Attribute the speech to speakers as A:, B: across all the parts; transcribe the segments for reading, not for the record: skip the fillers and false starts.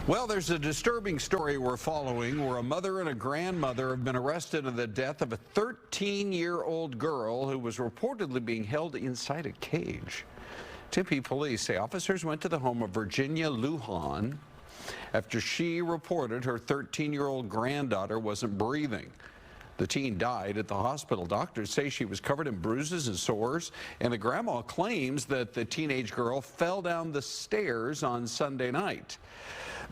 A: Well, there's a disturbing story we're following where a mother and a grandmother have been arrested in the death of a 13-year-old girl who was reportedly being held inside a cage. Tempe police say officers went to the home of Virginia Lujan after she reported her 13-year-old granddaughter wasn't breathing. The teen died at the hospital. Doctors say she was covered in bruises and sores, and the grandma claims that the teenage girl fell down the stairs on Sunday night.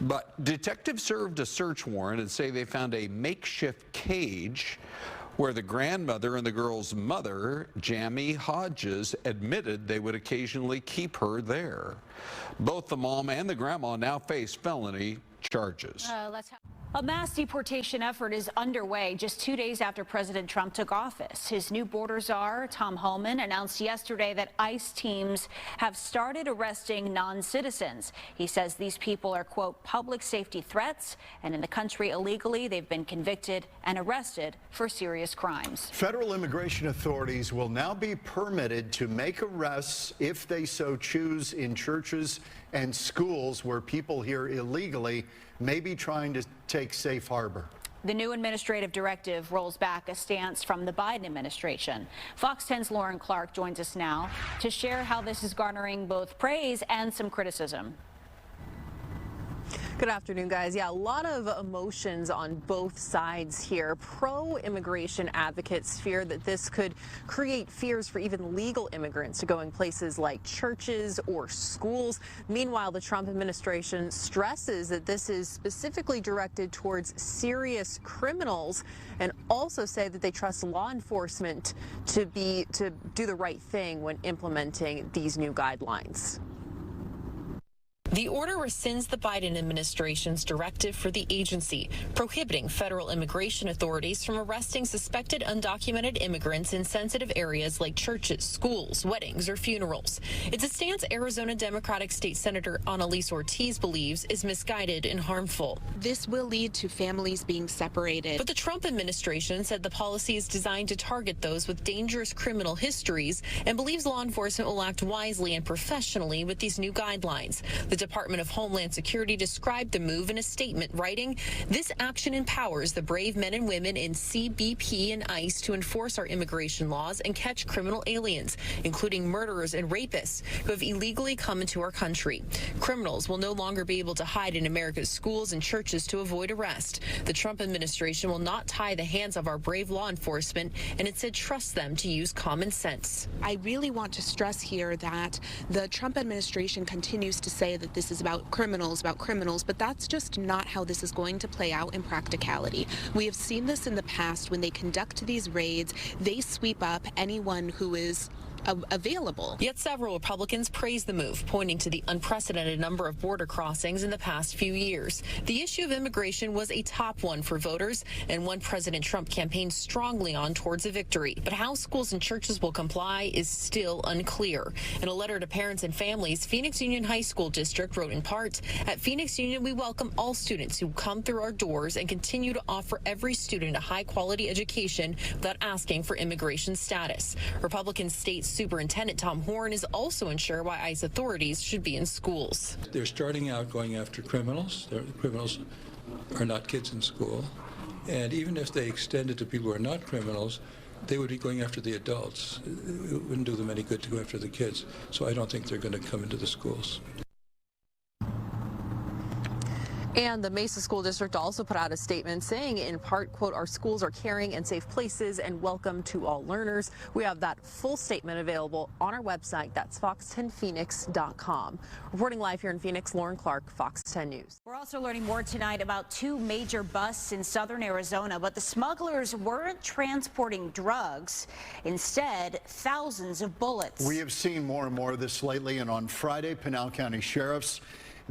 A: But detectives served a search warrant and say they found a makeshift cage where the grandmother and the girl's mother, Jamie Hodges, admitted they would occasionally keep her there. Both the mom and the grandma now face felony charges.
B: A mass deportation effort is underway just 2 days after President Trump took office. His new border czar, Tom Homan, announced yesterday that ICE teams have started arresting non-citizens. He says these people are, quote, public safety threats, and in the country illegally, they've been convicted and arrested for serious crimes.
C: Federal immigration authorities will now be permitted to make arrests if they so choose in churches and schools where people here illegally may be trying to take safe harbor.
B: The new administrative directive rolls back a stance from the Biden administration. Fox 10's Lauren Clark joins us now to share how this is garnering both praise and some criticism.
D: Good afternoon, guys. Yeah, a lot of emotions on both sides here. Pro-immigration advocates fear that this could create fears for even legal immigrants to go in places like churches or schools. Meanwhile, the Trump administration stresses that this is specifically directed towards serious criminals, and also say that they trust law enforcement to do the right thing when implementing these new guidelines.
E: The order rescinds the Biden administration's directive for the agency, prohibiting federal immigration authorities from arresting suspected undocumented immigrants in sensitive areas like churches, schools, weddings, or funerals. It's a stance Arizona Democratic State Senator Annalise Ortiz believes is misguided and harmful.
F: This will lead to families being separated.
E: But the Trump administration said the policy is designed to target those with dangerous criminal histories and believes law enforcement will act wisely and professionally with these new guidelines. The Department of Homeland Security described the move in a statement, writing, "This action empowers the brave men and women in CBP and ICE to enforce our immigration laws and catch criminal aliens, including murderers and rapists who have illegally come into our country. Criminals will no longer be able to hide in America's schools and churches to avoid arrest. The Trump administration will not tie the hands of our brave law enforcement and instead trust them to use common sense."
F: I really want to stress here that the Trump administration continues to say that this is about criminals, but that's just not how this is going to play out in practicality. We have seen this in the past. When they conduct these raids, they sweep up anyone who is available.
E: Yet several Republicans praised the move, pointing to the unprecedented number of border crossings in the past few years. The issue of immigration was a top one for voters and one President Trump campaigned strongly on towards a victory. But how schools and churches will comply is still unclear. In a letter to parents and families, Phoenix Union High School District wrote in part, "At Phoenix Union, we welcome all students who come through our doors and continue to offer every student a high-quality education without asking for immigration status." Republican State Superintendent Tom Horn is also unsure why ICE authorities should be in schools.
G: They're starting out going after criminals. Criminals are not kids in school. And even if they extend it to people who are not criminals, they would be going after the adults. It wouldn't do them any good to go after the kids. So I don't think they're going to come into the schools.
D: And the Mesa School District also put out a statement saying, in part, quote, "Our schools are caring and safe places and welcome to all learners." We have that full statement available on our website. That's fox10phoenix.com. Reporting live here in Phoenix, Lauren Clark, Fox 10 News.
B: We're also learning more tonight about two major busts in southern Arizona, but the smugglers weren't transporting drugs. Instead, thousands of bullets.
C: We have seen more and more of this lately, and on Friday, Pinal County sheriffs,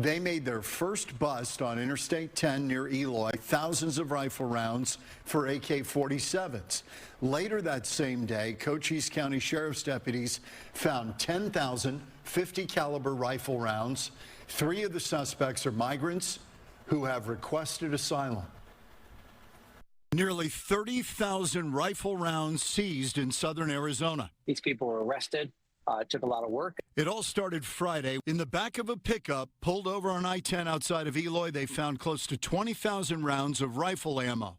C: they made their first bust on Interstate 10 near Eloy, thousands of rifle rounds for AK-47s. Later that same day, Cochise County Sheriff's deputies found 10,000 .50 caliber rifle rounds. 3 of the suspects are migrants who have requested asylum. Nearly 30,000 rifle rounds seized in southern Arizona.
H: These people were arrested It took a lot of work.
C: It all started Friday. In the back of a pickup pulled over on I-10 outside of Eloy, they found close to 20,000 rounds of rifle ammo.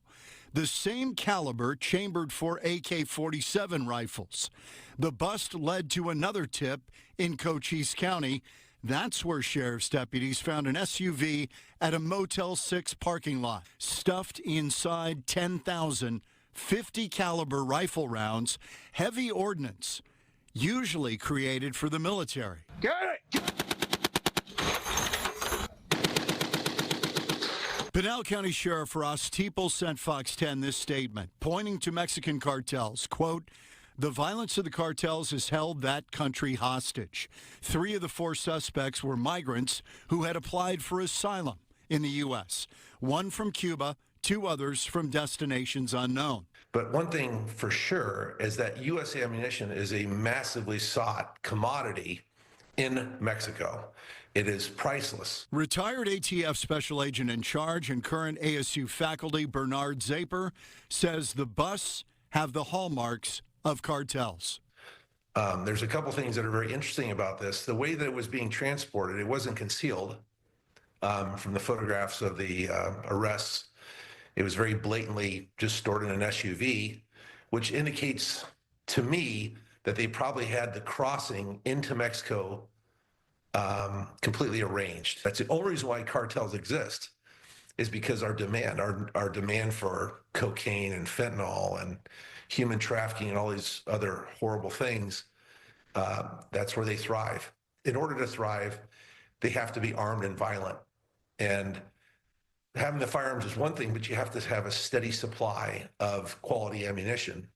C: The same caliber chambered for AK-47 rifles. The bust led to another tip in Cochise County. That's where sheriff's deputies found an SUV at a Motel 6 parking lot. Stuffed inside 10,000 .50 caliber rifle rounds, heavy ordnance, usually created for the military.
H: Get it!
C: Pinal County Sheriff Ross Teeple sent Fox 10 this statement, pointing to Mexican cartels. Quote, "The violence of the cartels has held that country hostage. 3 of the 4 suspects were migrants who had applied for asylum in the U.S., 1 from Cuba, 2 others from destinations unknown."
I: But one thing for sure is that U.S. ammunition is a massively sought commodity in Mexico. It is priceless.
C: Retired ATF Special Agent in Charge and current ASU faculty Bernard Zaper says the busts have the hallmarks of cartels.
I: There's a couple things that are very interesting about this. The way that it was being transported, it wasn't concealed from the photographs of the arrests. It was very blatantly just stored in an SUV, which indicates to me that they probably had the crossing into Mexico completely arranged. That's the only reason why cartels exist, is because our demand for cocaine and fentanyl and human trafficking and all these other horrible things, that's where they thrive. In order to thrive, they have to be armed and violent. And having the firearms is one thing, but you have to have a steady supply of quality ammunition.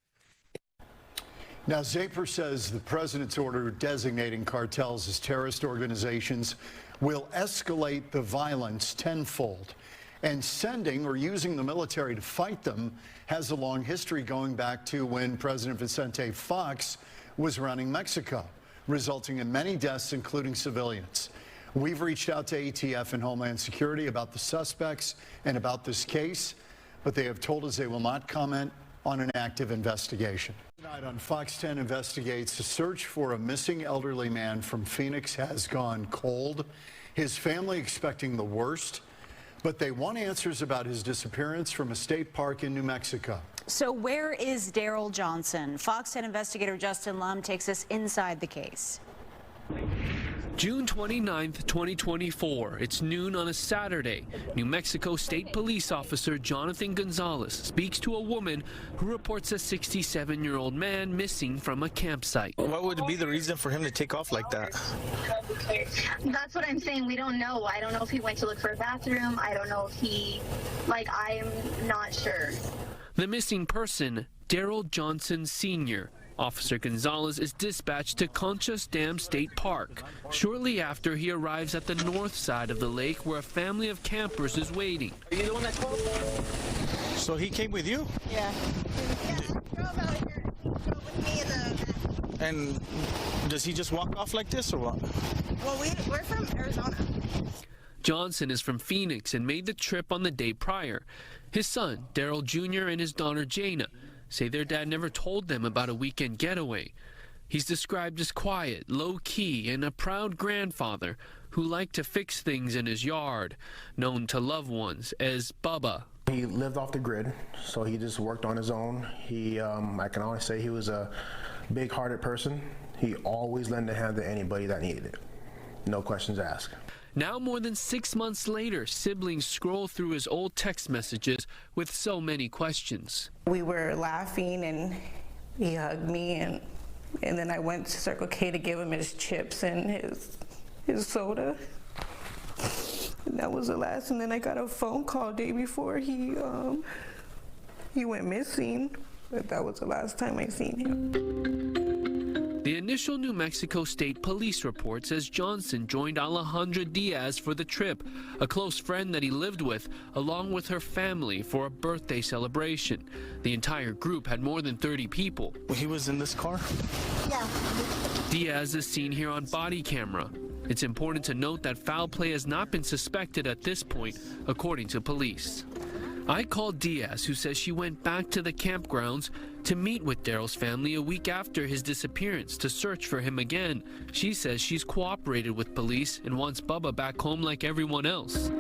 C: Now, Zaper says the president's order designating cartels as terrorist organizations will escalate the violence tenfold. And sending or using the military to fight them has a long history going back to when President Vicente Fox was running Mexico, resulting in many deaths, including civilians. We've reached out to ATF and Homeland Security about the suspects and about this case, but they have told us they will not comment on an active investigation. Tonight on Fox 10 Investigates, the search for a missing elderly man from Phoenix has gone cold. His family expecting the worst, but they want answers about his disappearance from a state park in New Mexico.
B: So where is Daryl Johnson? Fox 10 investigator Justin Lum takes us inside the case.
J: June 29th, 2024. It's noon on a Saturday. New Mexico State Police Officer Jonathan Gonzalez speaks to a woman who reports a 67-year-old man missing from a campsite.
K: What would be the reason for him to take off like that?
L: That's what I'm saying. We don't know. I don't know if he went to look for a bathroom. I don't know if he, I am not sure.
J: The missing person, Daryl Johnson Sr. Officer Gonzalez is dispatched to Conchas Dam State Park shortly after he arrives at the north side of the lake where a family of campers is waiting.
K: Are you the one that called? So he came with you?
L: Yeah. Drove out here. Drove with me in the van.
K: And does he just walk off like this or what?
L: Well, we're from Arizona.
J: Johnson is from Phoenix and made the trip on the day prior. His son, Daryl Jr., and his daughter, Jana, say their dad never told them about a weekend getaway. He's described as quiet, low-key, and a proud grandfather who liked to fix things in his yard, known to loved ones as Bubba.
M: He lived off the grid, so he just worked on his own. I can always say he was a big-hearted person. He always lent a hand to anybody that needed it. No questions asked.
J: Now, more than 6 months later, siblings scroll through his old text messages with so many questions.
N: We were laughing and he hugged me and then I went to Circle K to give him his chips and his soda. And that was the last. And then I got a phone call day before he went missing. But that was the last time I seen him.
J: The initial New Mexico State Police report says Johnson joined Alejandra Diaz for the trip, a close friend that he lived with, along with her family for a birthday celebration. The entire group had more than 30 people.
K: He was in this car?
L: Yeah.
J: Diaz is seen here on body camera. It's important to note that foul play has not been suspected at this point, according to police. I called Diaz, who says she went back to the campgrounds to meet with Daryl's family a week after his disappearance to search for him again. She says she's cooperated with police and wants Bubba back home like everyone else.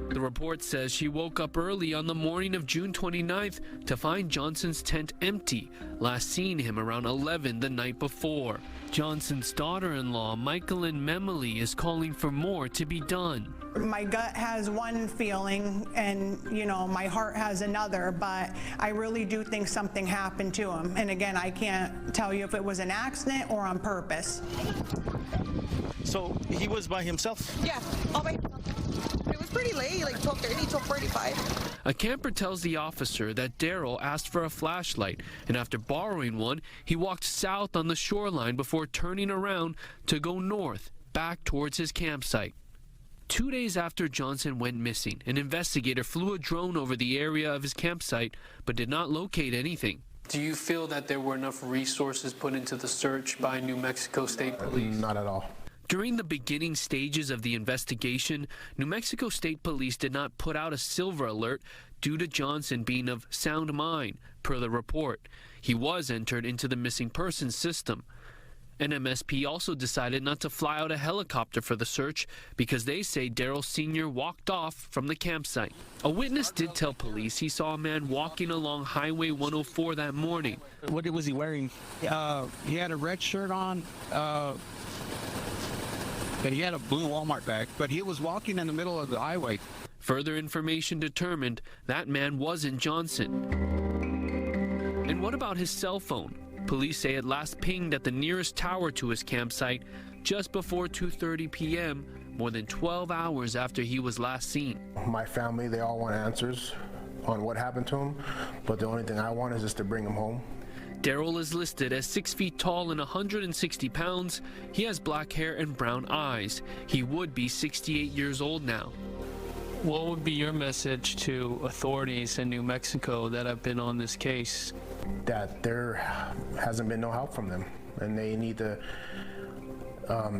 J: The report says she woke up early on the morning of June 29th to find Johnson's tent empty, last seen him around 11 the night before. Johnson's daughter-in-law, Michaelyn Memely, is calling for more to be done.
H: My gut has one feeling and, my heart has another, but I really do think something happened to him. And again, I can't tell you if it was an accident or on purpose.
K: So he was by himself?
O: Yeah, all by himself. It was pretty late, like 12:30, 12:45.
J: A camper tells the officer that Daryl asked for a flashlight, and after borrowing one, he walked south on the shoreline before turning around to go north, back towards his campsite. 2 days after Johnson went missing, an investigator flew a drone over the area of his campsite, but did not locate anything. Do you feel that there were enough resources put into the search by New Mexico State Police?
M: Not at all.
J: During the beginning stages of the investigation, New Mexico State Police did not put out a silver alert due to Johnson being of sound mind, per the report. He was entered into the missing persons system. NMSP also decided not to fly out a helicopter for the search because they say Daryl Sr. walked off from the campsite. A witness did tell police he saw a man walking along Highway 104 that morning.
K: What was he wearing? He had a red shirt on. And he had a blue Walmart bag, but he was walking in the middle of the highway.
J: Further information determined that man wasn't Johnson. And what about his cell phone? Police say it last pinged at the nearest tower to his campsite just before 2:30 p.m., more than 12 hours after he was last seen.
M: My family, they all want answers on what happened to him, but the only thing I want is just to bring him home.
J: Daryl is listed as 6 feet tall and 160 pounds. He has black hair and brown eyes. He would be 68 years old now. What would be your message to authorities in New Mexico that have been on this case?
M: That there hasn't been no help from them, and they need to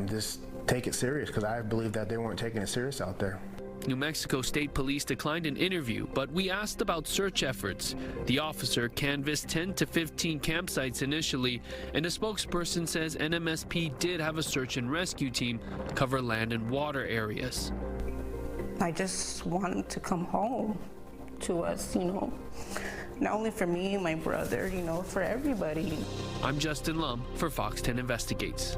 M: just take it serious, because I believe that they weren't taking it serious out there.
J: New Mexico State Police declined an interview, but we asked about search efforts. The officer canvassed 10 to 15 campsites initially, and a spokesperson says NMSP did have a search and rescue team cover land and water areas.
N: I just wanted to come home to us, not only for me and my brother, for everybody.
J: I'm Justin Lum for Fox 10 Investigates.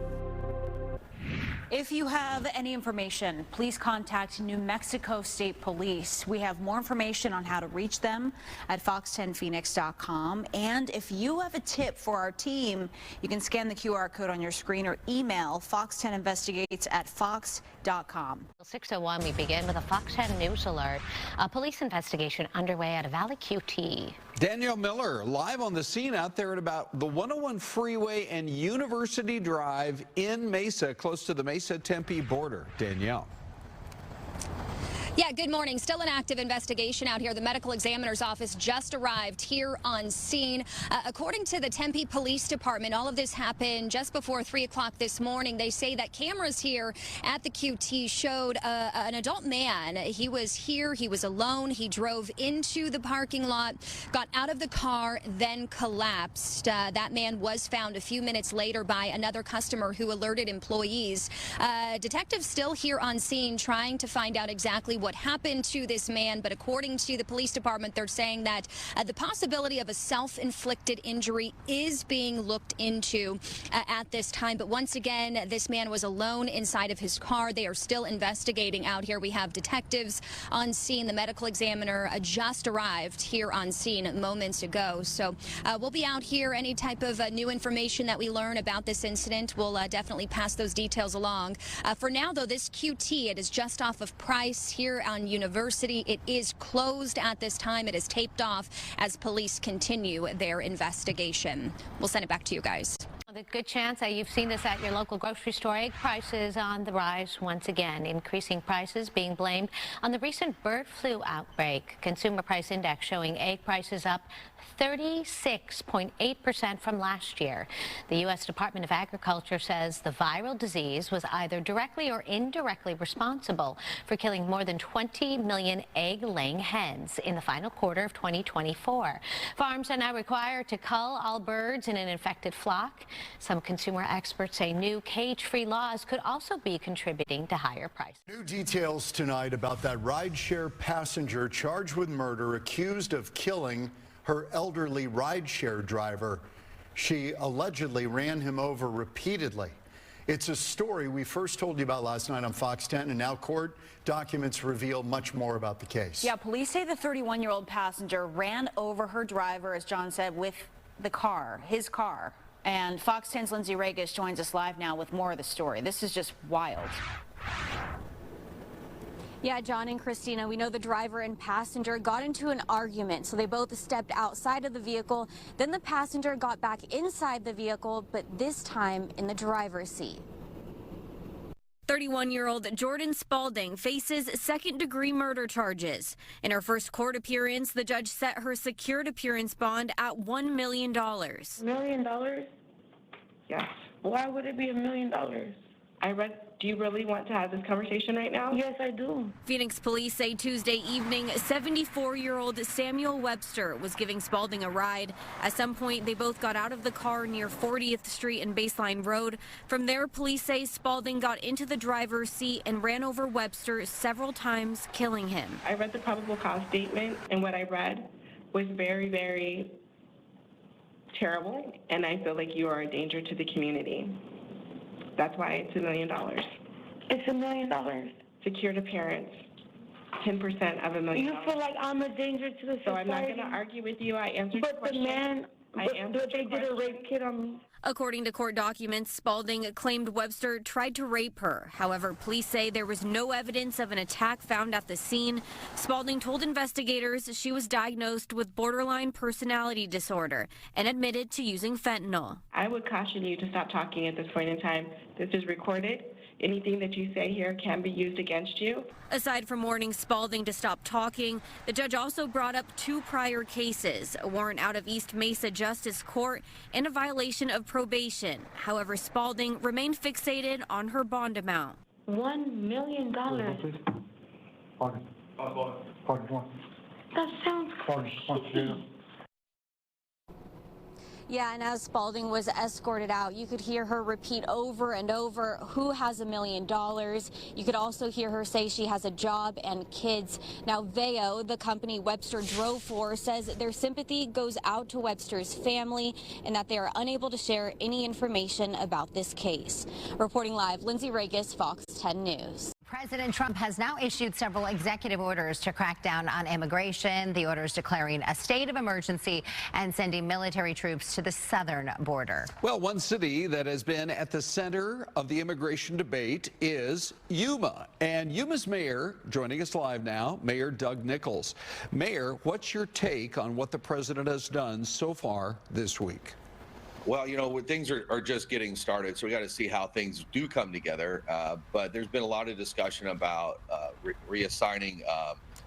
B: If you have any information, please contact New Mexico State Police. We have more information on how to reach them at fox10phoenix.com. And if you have a tip for our team, you can scan the QR code on your screen or email fox10investigates@fox.com.
P: 6:01, we begin with a Fox 10 News alert. A police investigation underway at a Valley QT.
A: Danielle Miller live on the scene out there at about the 101 freeway and University Drive in Mesa, close to the Mesa-Tempe border. Danielle.
Q: Yeah, good morning. Still an active investigation out here. The medical examiner's office just arrived here on scene. According to the Tempe Police Department, all of this happened just before 3 o'clock this morning. They say that cameras here at the QT showed an adult man. He was here. He was alone. He drove into the parking lot, got out of the car, then collapsed. That man was found a few minutes later by another customer who alerted employees. Detectives still here on scene trying to find out exactly what happened to this man, but according to the police department, they're saying that the possibility of a self-inflicted injury is being looked into at this time. But once again, this man was alone inside of his car. They are still investigating out here. We have detectives on scene. The medical examiner just arrived here on scene moments ago. So we'll be out here. Any type of new information that we learn about this incident, we'll definitely pass those details along. For now, though, this QT, it is just off of Price here on University. It is closed at this time. It is taped off as police continue their investigation. We'll send it back to you guys.
P: The good chance that you've seen this at your local grocery store. Egg prices on the rise once again. Increasing prices being blamed on the recent bird flu outbreak. Consumer Price Index showing egg prices up 36.8% from last year. The U.S. Department of Agriculture says the viral disease was either directly or indirectly responsible for killing more than 20 million egg-laying hens in the final quarter of 2024. Farms are now required to cull all birds in an infected flock. Some consumer experts say new cage-free laws could also be contributing to higher prices.
C: New details tonight about that rideshare passenger charged with murder, accused of killing her elderly rideshare driver. She allegedly ran him over repeatedly. It's a story we first told you about last night on Fox 10, and now court documents reveal much more about the case.
B: Yeah, police say the 31-year-old passenger ran over her driver, as John said, with his car. And Fox 10's Lindsay Regis joins us live now with more of the story. This is just wild.
R: Yeah, John and Christina, we know the driver and passenger got into an argument, so they both stepped outside of the vehicle. Then the passenger got back inside the vehicle, but this time in the driver's seat.
S: 31-year-old Jordan Spalding faces second-degree murder charges. In her first court appearance, the judge set her secured appearance bond at $1 million.
T: $1 million? Yes. Why would it be $1 million? Do you really want to have this conversation right now? Yes, I do.
S: Phoenix police say Tuesday evening, 74-year-old Samuel Webster was giving Spalding a ride. At some point, they both got out of the car near 40th Street and Baseline Road. From there, police say Spalding got into the driver's seat and ran over Webster several times, killing him.
T: I read the probable cause statement, and what I read was very, very terrible, and I feel like you are a danger to the community. That's why it's $1 million. It's $1 million. Secured appearance, 10% of $1 million. You feel like I'm a danger to the society? So I'm not going to argue with you. I answered your question. But they did a rape kit on me.
S: According to court documents, Spalding claimed Webster tried to rape her. However, police say there was no evidence of an attack found at the scene. Spalding told investigators she was diagnosed with borderline personality disorder and admitted to using fentanyl.
T: I would caution you to stop talking at this point in time. This is recorded. Anything that you say here can be used against you.
S: Aside from warning Spalding to stop talking, the judge also brought up 2 prior cases, a warrant out of East Mesa Justice Court and a violation of probation. However, Spalding remained fixated on her bond amount.
T: $1 million. That sounds crazy.
R: Yeah, and as Spalding was escorted out, you could hear her repeat over and over, who has $1 million? You could also hear her say she has a job and kids. Now, Veo, the company Webster drove for, says their sympathy goes out to Webster's family and that they are unable to share any information about this case. Reporting live, Lindsay Regis, Fox 10 News.
P: President Trump has now issued several executive orders to crack down on immigration. The orders declaring a state of emergency and sending military troops to the southern border.
A: Well, one city that has been at the center of the immigration debate is Yuma. And Yuma's mayor, joining us live now, Mayor Doug Nichols. Mayor, what's your take on what the president has done so far this week?
U: Well, you know, things are just getting started, so we got to see how things do come together. But there's been a lot of discussion about reassigning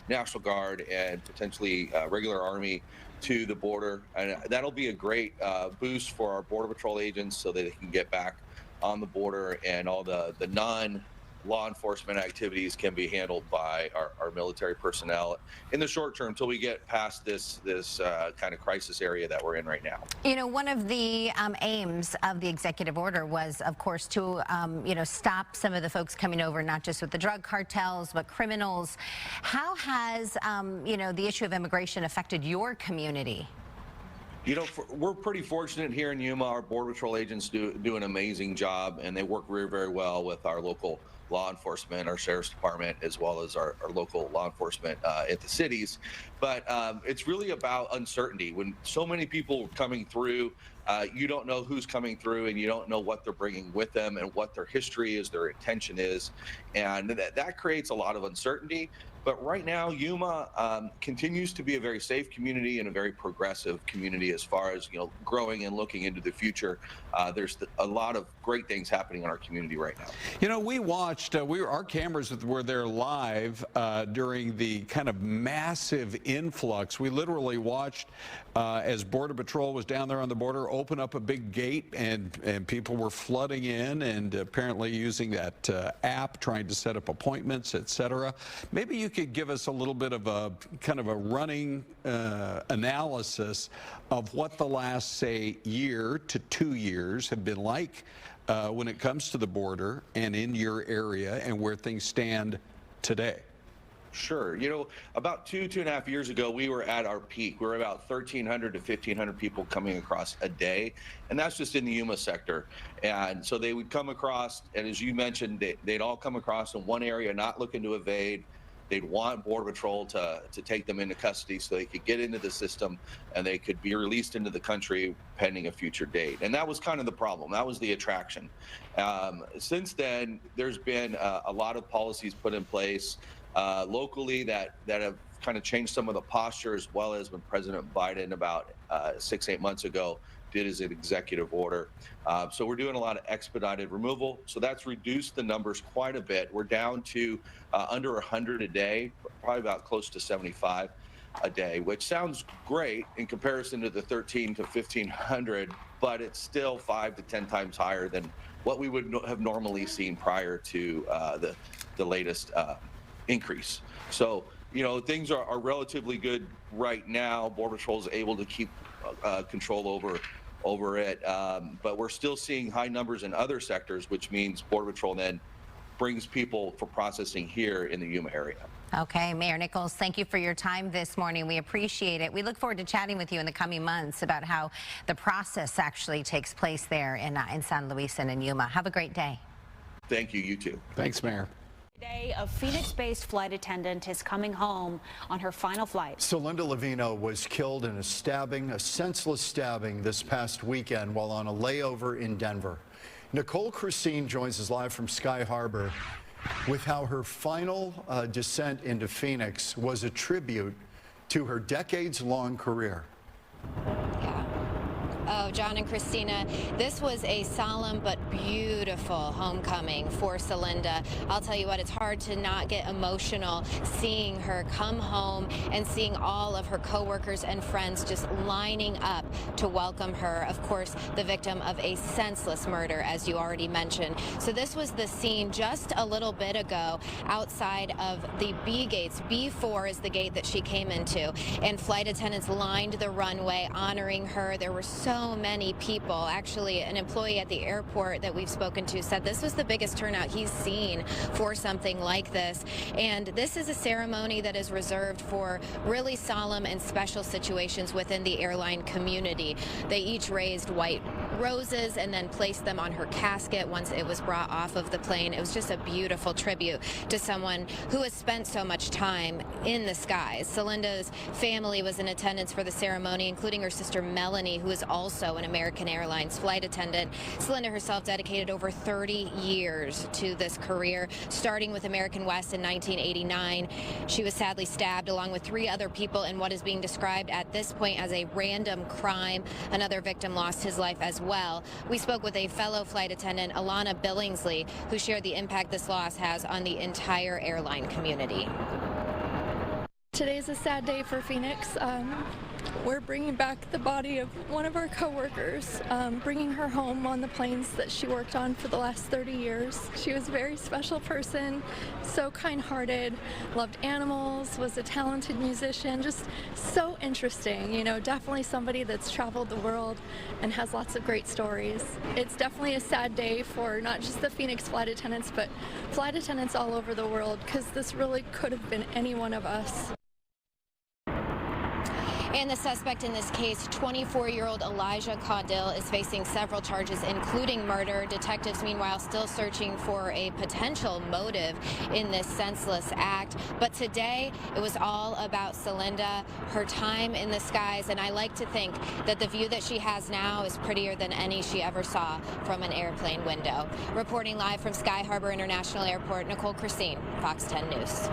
U: National Guard and potentially regular Army to the border. And that'll be a great boost for our Border Patrol agents so that they can get back on the border, and all the non-law enforcement activities can be handled by our military personnel in the short term until we get past this kind of crisis area that we're in right now.
P: You know, one of the aims of the executive order was, of course, to stop some of the folks coming over, not just with the drug cartels, but criminals. How has the issue of immigration affected your community?
U: You know, we're pretty fortunate here in Yuma. Our Border Patrol agents do an amazing job, and they work very, very well with our local law enforcement, our sheriff's department, as well as our local law enforcement at the cities. But it's really about uncertainty. When so many people are coming through, you don't know who's coming through, and you don't know what they're bringing with them and what their history is, their intention is, and that creates a lot of uncertainty. But right now, Yuma continues to be a very safe community and a very progressive community as far as, you know, growing and looking into the future. There's a lot of great things happening in our community right now.
A: You know, we watched, our cameras were there live during the kind of massive influx. We literally watched as Border Patrol was down there on the border open up a big gate, and people were flooding in and apparently using that app, trying to set up appointments, etc. Maybe you could give us a little bit of a kind of a running analysis of what the last, say, year to 2 years have been like when it comes to the border and in your area, and where things stand today.
U: Sure. You know, about 2.5 years ago, we were at our peak. We were about 1,300 to 1,500 people coming across a day, and that's just in the Yuma sector. And so they would come across, and as you mentioned, they'd all come across in one area, not looking to evade. They'd want Border Patrol to take them into custody so they could get into the system and they could be released into the country pending a future date. And that was kind of the problem. That was the attraction. Since then, there's been a lot of policies put in place locally that have kind of changed some of the posture, as well as when President Biden about 6-8 months ago did as an executive order. So we're doing a lot of expedited removal. So that's reduced the numbers quite a bit. We're down to under 100 a day, probably about close to 75 a day, which sounds great in comparison to the 1,300 to 1,500, but it's still 5 to 10 times higher than what we would have normally seen prior to the latest increase. So, you know, things are relatively good right now. Border Patrol is able to keep control over it, but we're still seeing high numbers in other sectors, which means Border Patrol then brings people for processing here in the Yuma area.
P: Okay, Mayor Nichols, thank you for your time this morning. We appreciate it. We look forward to chatting with you in the coming months about how the process actually takes place there in San Luis and in Yuma. Have a great day.
U: Thank you. You too.
A: Thanks, Mayor.
B: Today, a Phoenix-based flight attendant is coming home on her final flight.
C: Celinda Lavino was killed in a senseless stabbing this past weekend while on a layover in Denver. Nicole Christine joins us live from Sky Harbor with how her final descent into Phoenix was a tribute to her decades-long career.
F: Oh, John and Christina, this was a solemn but beautiful homecoming for Celinda. I'll tell you what, it's hard to not get emotional seeing her come home and seeing all of her coworkers and friends just lining up to welcome her. Of course, the victim of a senseless murder, as you already mentioned. So this was the scene just a little bit ago outside of the B gates. B4 is the gate that she came into, and flight attendants lined the runway honoring her. There were so many people. Actually, an employee at the airport that we've spoken to said this was the biggest turnout he's seen for something like this. And this is a ceremony that is reserved for really solemn and special situations within the airline community. They each raised white roses and then placed them on her casket once it was brought off of the plane. It was just a beautiful tribute to someone who has spent so much time in the skies. Celinda's family was in attendance for the ceremony, including her sister Melanie, who is also an American Airlines flight attendant. Celinda herself dedicated over 30 years to this career, starting with American West in 1989. She was sadly stabbed along with 3 other people in what is being described at this point as a random crime. Another victim lost his life as well. We spoke with a fellow flight attendant, Alana Billingsley, who shared the impact this loss has on the entire airline community.
V: Today's a sad day for Phoenix. We're bringing back the body of one of our coworkers, bringing her home on the planes that she worked on for the last 30 years. She was a very special person, so kind-hearted, loved animals, was a talented musician, just so interesting. You know, definitely somebody that's traveled the world and has lots of great stories. It's definitely a sad day for not just the Phoenix flight attendants, but flight attendants all over the world, because this really could have been any one of us.
F: And the suspect in this case, 24-year-old Elijah Caudill, is facing several charges, including murder. Detectives, meanwhile, still searching for a potential motive in this senseless act. But today, it was all about Celinda, her time in the skies, and I like to think that the view that she has now is prettier than any she ever saw from an airplane window. Reporting live from Sky Harbor International Airport, Nicole Christine, Fox 10 News.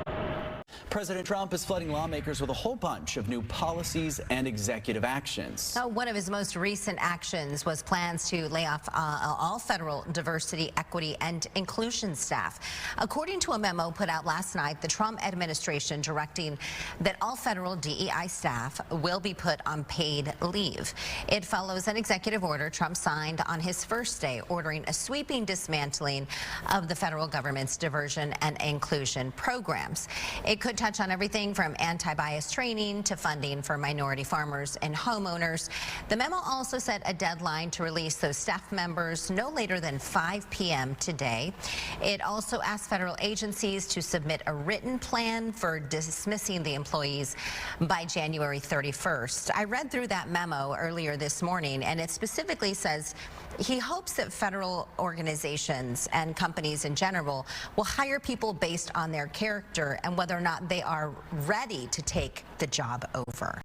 E: President Trump is flooding lawmakers with a whole bunch of new policies and executive actions.
G: One of his most recent actions was plans to lay off all federal diversity, equity, and inclusion staff. According to a memo put out last night, the Trump administration directing that all federal DEI staff will be put on paid leave. It follows an executive order Trump signed on his first day, ordering a sweeping dismantling of the federal government's diversion and inclusion programs. It could touch on everything from anti-bias training to funding for minority farmers and homeowners. The memo also set a deadline to release those staff members no later than 5 p.m. today. It also asked federal agencies to submit a written plan for dismissing the employees by January 31st. I read through that memo earlier this morning, and it specifically says he hopes that federal organizations and companies in general will hire people based on their character and whether or not they are ready to take the job over.